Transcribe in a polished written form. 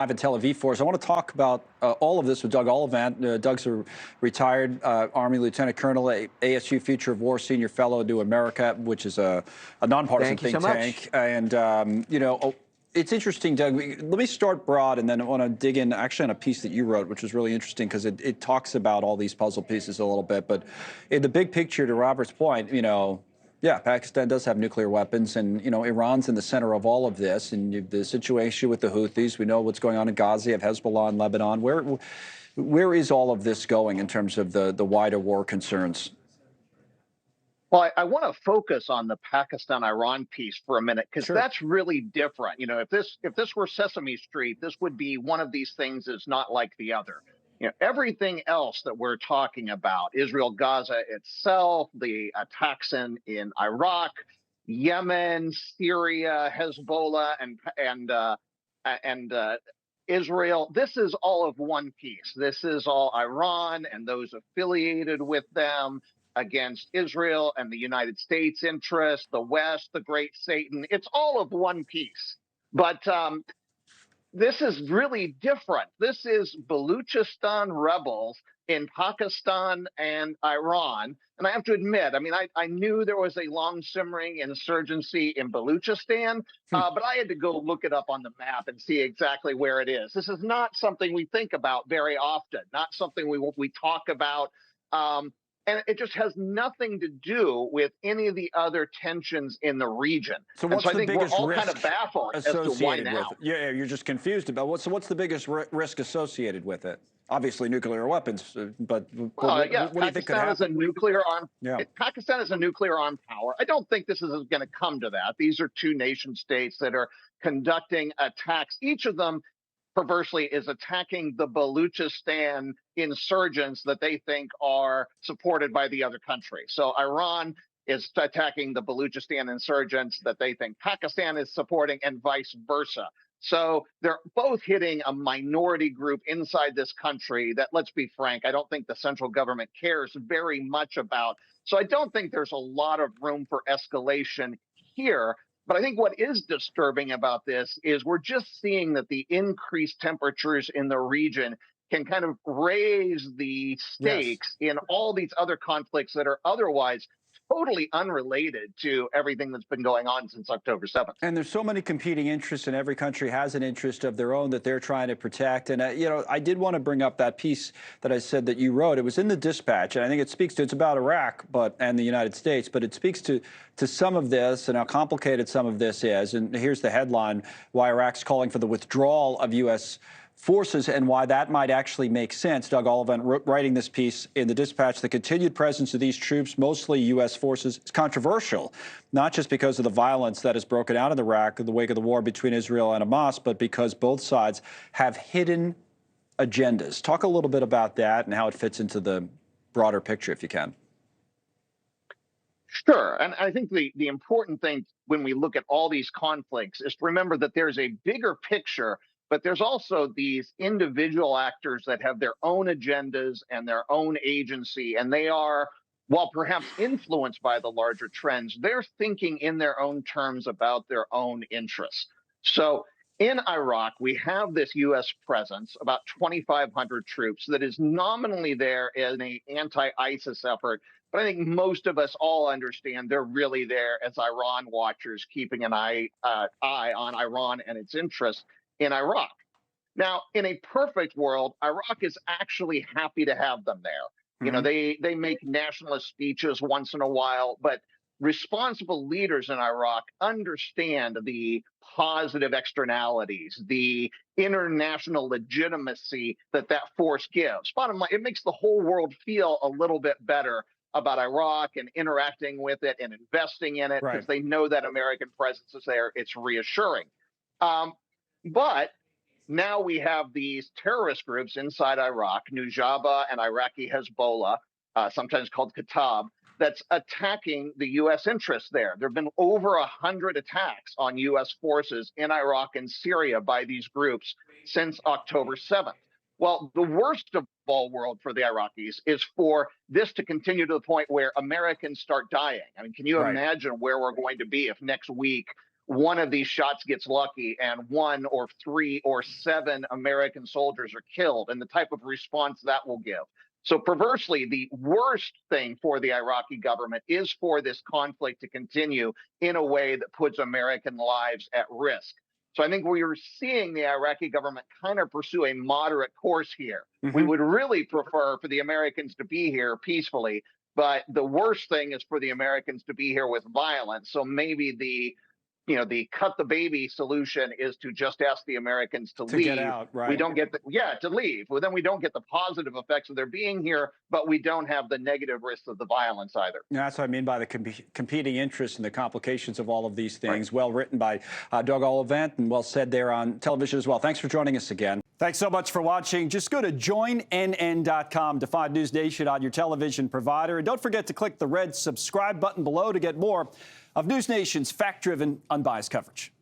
Live in Tel Aviv for us. I want to talk about all of this with Doug Ollivant. Doug's a retired Army Lieutenant Colonel, ASU Future of War Senior Fellow at New America, which is a nonpartisan think tank. And, it's interesting, Doug. Let me start broad, and then I want to dig in actually on a piece that you wrote, which was really interesting because it talks about all these puzzle pieces a little bit. But in the big picture, to Robert's point, yeah, Pakistan does have nuclear weapons, and Iran's in the center of all of this. And the situation with the Houthis, we know what's going on in Gaza. You have Hezbollah in Lebanon. Where is all of this going in terms of the wider war concerns? Well, I want to focus on the Pakistan-Iran piece for a minute because that's really different. If this were Sesame Street, this would be one of these things that's not like the other. Everything else that we're talking about, Israel, Gaza itself, the attacks in Iraq, Yemen, Syria, Hezbollah, and Israel, this is all of one piece. This is all Iran and those affiliated with them against Israel and the United States interests, the West, the great Satan. It's all of one piece. But this is really different. This is Baluchistan rebels in Pakistan and Iran. And I have to admit, I knew there was a long simmering insurgency in Baluchistan, but I had to go look it up on the map and see exactly where it is. This is not something we think about very often, not something we talk about. And it just has nothing to do with any of the other tensions in the region. So what's the biggest risk kind of baffled associated with it? Yeah, you're just confused about what's the biggest risk associated with it? Obviously, nuclear weapons, but what do you think could happen? Pakistan is a nuclear-armed power. I don't think this is going to come to that. These are two nation states that are conducting attacks. Each of them perversely is attacking the Baluchistan insurgents that they think are supported by the other country. So Iran is attacking the Baluchistan insurgents that they think Pakistan is supporting, and vice versa. So they're both hitting a minority group inside this country that, let's be frank, I don't think the central government cares very much about. So I don't think there's a lot of room for escalation here. But I think what is disturbing about this is we're just seeing that the increased temperatures in the region can kind of raise the stakes in all these other conflicts that are otherwise totally unrelated to everything that's been going on since October 7th. And there's so many competing interests, and every country has an interest of their own that they're trying to protect. And, I did want to bring up that piece that I said that you wrote. It was in the Dispatch, and I think it speaks to, it's about Iraq and the United States, but it speaks to some of this and how complicated some of this is. And here's the headline: why Iraq's calling for the withdrawal of U.S. forces and why that might actually make sense. Doug Ollivant writing this piece in the Dispatch: the continued presence of these troops, mostly U.S. forces, is controversial, not just because of the violence that has broken out in Iraq in the wake of the war between Israel and Hamas, but because both sides have hidden agendas. Talk a little bit about that and how it fits into the broader picture, if you can. Sure. And I think the important thing when we look at all these conflicts is to remember that there's a bigger picture, but there's also these individual actors that have their own agendas and their own agency, and they are, while perhaps influenced by the larger trends, they're thinking in their own terms about their own interests. So in Iraq, we have this U.S. presence, about 2,500 troops, that is nominally there in an anti-ISIS effort. But I think most of us all understand they're really there as Iran watchers, keeping an eye on Iran and its interests in Iraq. Now, in a perfect world, Iraq is actually happy to have them there. They make nationalist speeches once in a while, but responsible leaders in Iraq understand the positive externalities, the international legitimacy that force gives. Bottom line, it makes the whole world feel a little bit better about Iraq and interacting with it and investing in it because they know that American presence is there. It's reassuring. But now we have these terrorist groups inside Iraq, Nujaba and Iraqi Hezbollah, sometimes called Kataib, that's attacking the U.S. interests there. There have been over 100 attacks on U.S. forces in Iraq and Syria by these groups since October 7th. Well, the worst of all world for the Iraqis is for this to continue to the point where Americans start dying. I mean, can you imagine where we're going to be if next week one of these shots gets lucky and 1 or 3 or 7 American soldiers are killed, and the type of response that will give. So perversely, the worst thing for the Iraqi government is for this conflict to continue in a way that puts American lives at risk. So I think we are seeing the Iraqi government kind of pursue a moderate course here. We would really prefer for the Americans to be here peacefully, but the worst thing is for the Americans to be here with violence. So maybe the cut the baby solution is to just ask the Americans to leave. Get out, right? We don't get to leave. Well, then we don't get the positive effects of their being here, but we don't have the negative risks of the violence either. Yeah, that's what I mean by the competing interests and the complications of all of these things. Right. Well written by Doug Ollivant and well said there on television as well. Thanks for joining us again. Thanks so much for watching. Just go to joinnn.com to find NewsNation on your television provider. And don't forget to click the red subscribe button below to get more of NewsNation's fact-driven, unbiased coverage.